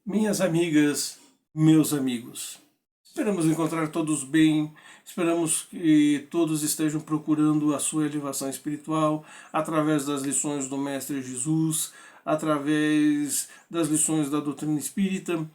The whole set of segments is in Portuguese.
Minhas amigas, meus amigos, esperamos encontrar todos bem, esperamos que todos estejam procurando a sua elevação espiritual através das lições do Mestre Jesus, através das lições da doutrina espírita,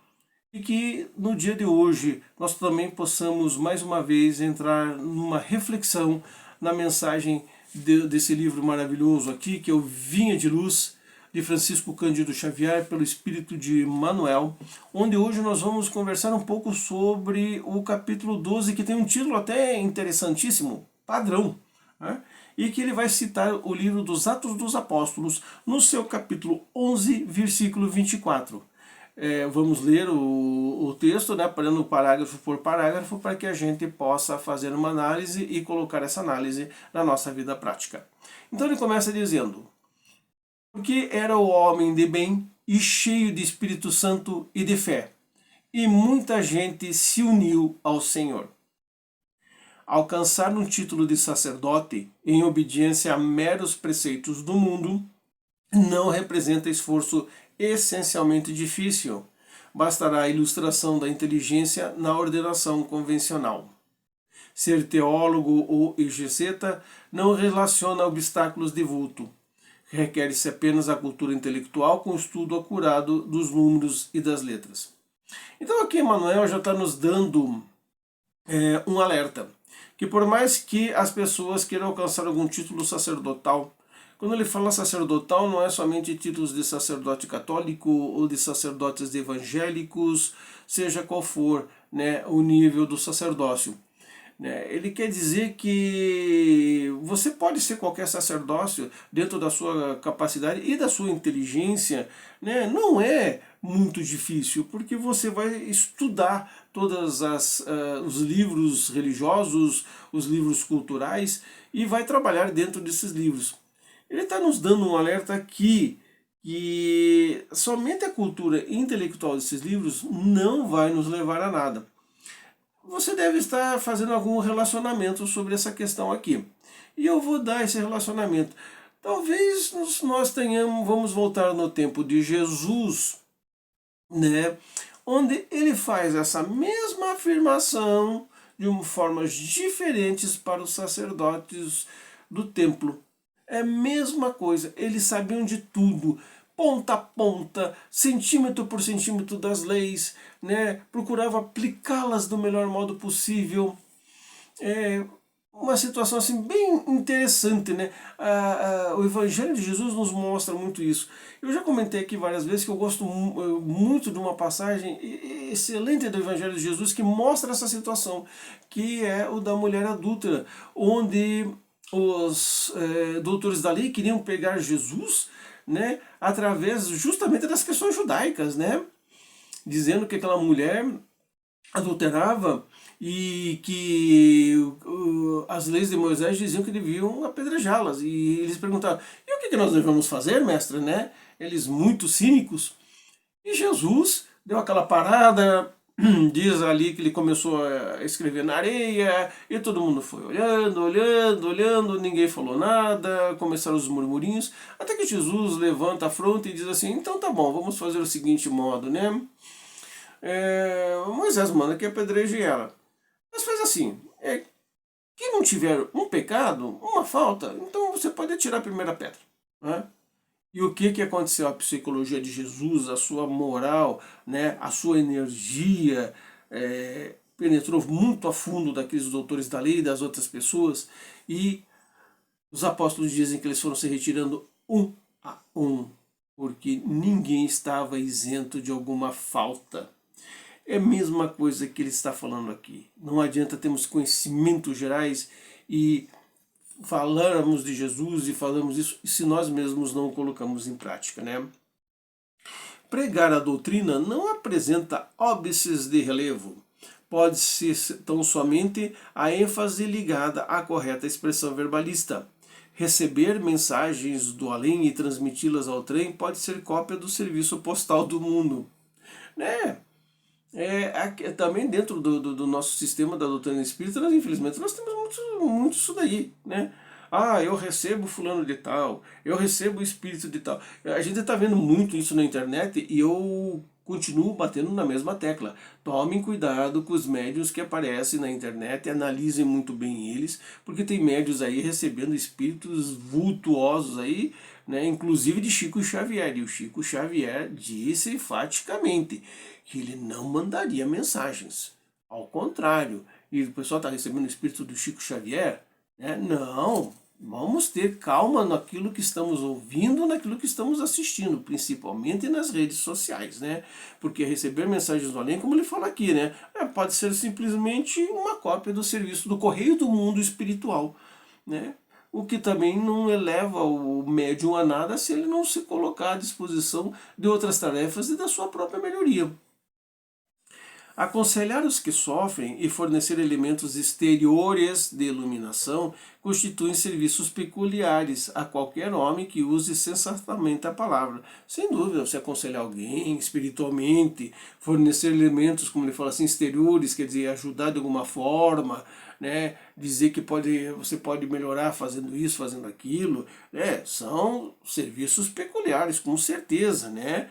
e que no dia de hoje nós também possamos mais uma vez entrar numa reflexão na mensagem desse livro maravilhoso aqui, que é o Vinha de Luz, de Francisco Cândido Xavier, pelo Espírito de Manuel, onde hoje nós vamos conversar um pouco sobre o capítulo 12, que tem um título até interessantíssimo, Padrão, né? E que ele vai citar o livro dos Atos dos Apóstolos, no seu capítulo 11, versículo 24. Vamos ler o texto, né, parando parágrafo por parágrafo, para que a gente possa fazer uma análise e colocar essa análise na nossa vida prática. Então ele começa dizendo: porque era o homem de bem e cheio de Espírito Santo e de fé, e muita gente se uniu ao Senhor. Alcançar um título de sacerdote em obediência a meros preceitos do mundo não representa esforço essencialmente difícil. Bastará a ilustração da inteligência na ordenação convencional. Ser teólogo ou exegeta não relaciona obstáculos de vulto. Requer-se apenas a cultura intelectual com o estudo acurado dos números e das letras. Então aqui Emmanuel já está nos dando um alerta, que por mais que as pessoas queiram alcançar algum título sacerdotal, quando ele fala sacerdotal não é somente títulos de sacerdote católico ou de sacerdotes evangélicos, seja qual for, né, o nível do sacerdócio. Ele quer dizer que você pode ser qualquer sacerdócio dentro da sua capacidade e da sua inteligência, né? Não é muito difícil, porque você vai estudar todos os livros religiosos, os livros culturais, e vai trabalhar dentro desses livros. Ele está nos dando um alerta aqui que somente a cultura intelectual desses livros não vai nos levar a nada. Você deve estar fazendo algum relacionamento sobre essa questão aqui. E eu vou dar esse relacionamento. Talvez nós vamos voltar no tempo de Jesus, né, onde ele faz essa mesma afirmação de formas diferentes para os sacerdotes do templo. É a mesma coisa, eles sabiam de tudo, ponta a ponta, centímetro por centímetro das leis, né? Procurava aplicá-las do melhor modo possível. Uma situação assim bem interessante, né? O Evangelho de Jesus nos mostra muito isso. Eu já comentei aqui várias vezes que eu gosto muito de uma passagem excelente do Evangelho de Jesus que mostra essa situação, que é o da mulher adúltera, onde os doutores da lei queriam pegar Jesus, né, através justamente das questões judaicas, né, dizendo que aquela mulher adulterava e que as leis de Moisés diziam que deviam apedrejá-las. E eles perguntaram: e o que nós devemos fazer, mestre? Né? Eles muito cínicos. E Jesus deu aquela parada, diz ali que ele começou a escrever na areia, e todo mundo foi olhando, olhando, olhando, ninguém falou nada, começaram os murmurinhos, até que Jesus levanta a fronte e diz assim: então tá bom, vamos fazer o seguinte modo, né? Moisés manda que apedreje ela. Mas faz assim, quem não tiver um pecado, uma falta, então você pode atirar a primeira pedra, né? E o que aconteceu? A psicologia de Jesus, a sua moral, né, a sua energia, penetrou muito a fundo daqueles doutores da lei e das outras pessoas, e os apóstolos dizem que eles foram se retirando um a um, porque ninguém estava isento de alguma falta. É a mesma coisa que ele está falando aqui. Não adianta termos conhecimentos gerais e falarmos de Jesus e falamos isso se nós mesmos não o colocamos em prática, né? Pregar a doutrina não apresenta óbices de relevo. Pode ser tão somente a ênfase ligada à correta expressão verbalista. Receber mensagens do além e transmiti-las ao trem pode ser cópia do serviço postal do mundo, né? Também dentro do nosso sistema da doutrina espírita, infelizmente, nós temos muito isso daí, né? Eu recebo fulano de tal, eu recebo o espírito de tal. A gente está vendo muito isso na internet e eu continuo batendo na mesma tecla. Tomem cuidado com os médiuns que aparecem na internet, analisem muito bem eles, porque tem médiuns aí recebendo espíritos vultuosos aí, né, inclusive de Chico Xavier. E o Chico Xavier disse enfaticamente que ele não mandaria mensagens. Ao contrário, e o pessoal está recebendo o espírito do Chico Xavier, né? Não, vamos ter calma naquilo que estamos ouvindo, naquilo que estamos assistindo, principalmente nas redes sociais, né? Porque receber mensagens do além, como ele fala aqui, né? Pode ser simplesmente uma cópia do serviço do Correio do Mundo Espiritual, né? O que também não eleva o médium a nada se ele não se colocar à disposição de outras tarefas e da sua própria melhoria. Aconselhar os que sofrem e fornecer elementos exteriores de iluminação constituem serviços peculiares a qualquer homem que use sensatamente a palavra. Sem dúvida, você aconselhar alguém espiritualmente, fornecer elementos, como ele fala assim, exteriores, quer dizer, ajudar de alguma forma, né? Dizer que você pode melhorar fazendo isso, fazendo aquilo, são serviços peculiares, com certeza, né?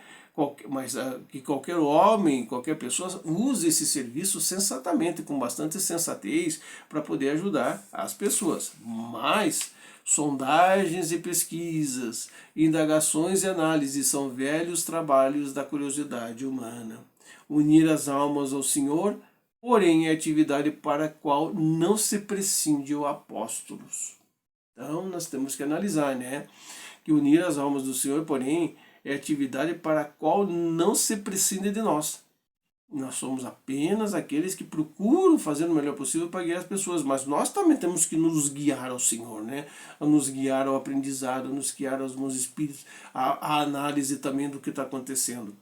Mas que qualquer homem, qualquer pessoa use esse serviço sensatamente, com bastante sensatez, para poder ajudar as pessoas. Mas sondagens e pesquisas, indagações e análises são velhos trabalhos da curiosidade humana. Unir as almas ao Senhor, porém, é atividade para a qual não se prescinde o apóstolos. Então, nós temos que analisar, né? Que unir as almas do Senhor, porém, é atividade para a qual não se prescinde de nós. Nós somos apenas aqueles que procuram fazer o melhor possível para guiar as pessoas, mas nós também temos que nos guiar ao Senhor, né? A nos guiar ao aprendizado, a nos guiar aos bons espíritos, a análise também do que está acontecendo.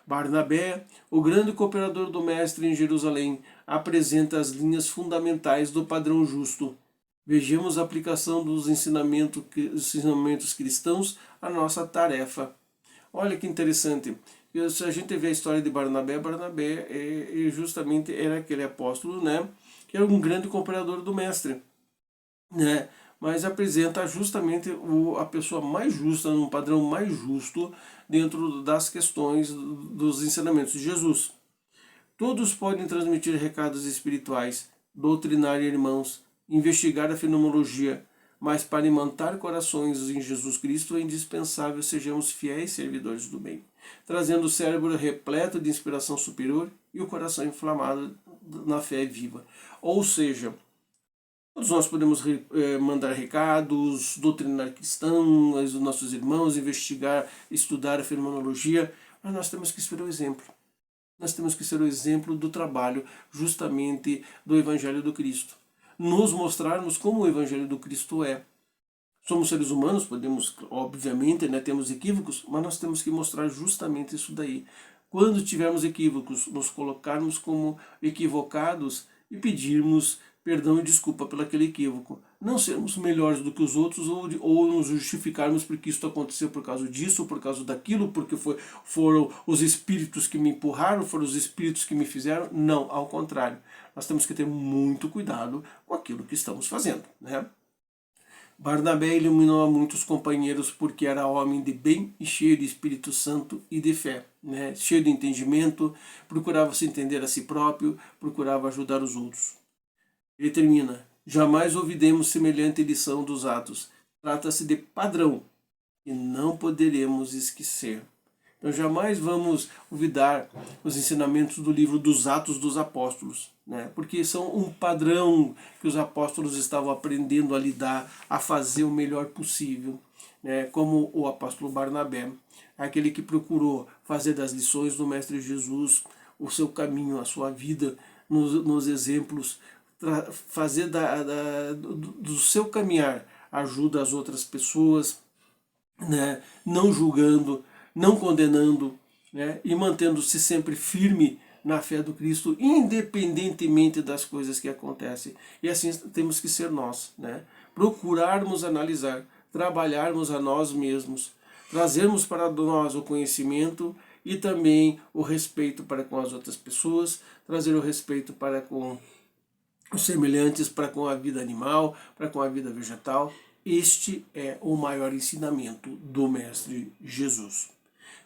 Barnabé, o grande cooperador do Mestre em Jerusalém, apresenta as linhas fundamentais do padrão justo. Vejamos a aplicação dos ensinamentos cristãos à nossa tarefa. Olha que interessante. Se a gente vê a história de Barnabé, Barnabé justamente era aquele apóstolo, né, que era um grande cooperador do Mestre, né, mas apresenta justamente a pessoa mais justa, um padrão mais justo dentro das questões dos ensinamentos de Jesus. Todos podem transmitir recados espirituais, doutrinar irmãos, investigar a fenomenologia, mas para imantar corações em Jesus Cristo é indispensável sejamos fiéis servidores do bem, trazendo o cérebro repleto de inspiração superior e o coração inflamado na fé viva. Ou seja, todos nós podemos mandar recados, doutrinar cristãos, os nossos irmãos, investigar, estudar a fenomenologia, mas nós temos que ser o exemplo. Nós temos que ser o exemplo do trabalho justamente do Evangelho do Cristo. Nos mostrarmos como o Evangelho do Cristo é. Somos seres humanos, podemos, obviamente, né, temos equívocos, mas nós temos que mostrar justamente isso daí. Quando tivermos equívocos, nos colocarmos como equivocados e pedirmos perdão e desculpa pelo aquele equívoco. Não sermos melhores do que os outros ou nos justificarmos porque isso aconteceu por causa disso, ou por causa daquilo, porque foram os espíritos que me empurraram, foram os espíritos que me fizeram. Não, ao contrário. Nós temos que ter muito cuidado com aquilo que estamos fazendo, né? Barnabé iluminou a muitos companheiros porque era homem de bem e cheio de Espírito Santo e de fé, né? Cheio de entendimento, procurava se entender a si próprio, procurava ajudar os outros. Ele termina: jamais ouvidemos semelhante lição dos Atos. Trata-se de padrão e não poderemos esquecer. Então jamais vamos olvidar os ensinamentos do livro dos Atos dos Apóstolos, né? Porque são um padrão que os apóstolos estavam aprendendo a lidar, a fazer o melhor possível, né? Como o apóstolo Barnabé, aquele que procurou fazer das lições do Mestre Jesus o seu caminho, a sua vida, nos exemplos, fazer do seu caminhar ajuda às outras pessoas, né? Não julgando, não condenando, né? E mantendo-se sempre firme na fé do Cristo, independentemente das coisas que acontecem. E assim temos que ser nós, né? Procurarmos analisar, trabalharmos a nós mesmos, trazermos para nós o conhecimento e também o respeito para com as outras pessoas, trazer o respeito para com os semelhantes, para com a vida animal, para com a vida vegetal. Este é o maior ensinamento do Mestre Jesus.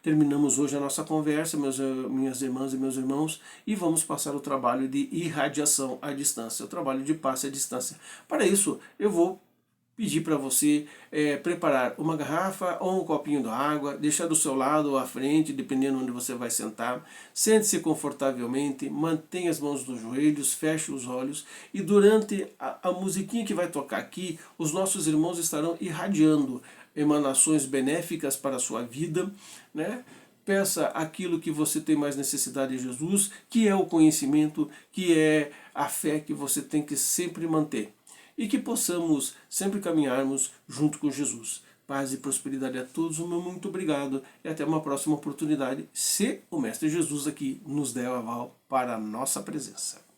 Terminamos hoje a nossa conversa, minhas irmãs e meus irmãos, e vamos passar o trabalho de irradiação à distância, o trabalho de passe à distância. Para isso, eu vou pedir para você preparar uma garrafa ou um copinho de água, deixar do seu lado ou à frente, dependendo onde você vai sentar. Sente-se confortavelmente, mantenha as mãos nos joelhos, feche os olhos e durante a musiquinha que vai tocar aqui, os nossos irmãos estarão irradiando emanações benéficas para a sua vida, né? Peça aquilo que você tem mais necessidade de Jesus, que é o conhecimento, que é a fé que você tem que sempre manter. E que possamos sempre caminharmos junto com Jesus. Paz e prosperidade a todos, o meu muito obrigado e até uma próxima oportunidade, se o Mestre Jesus aqui nos der o aval para a nossa presença.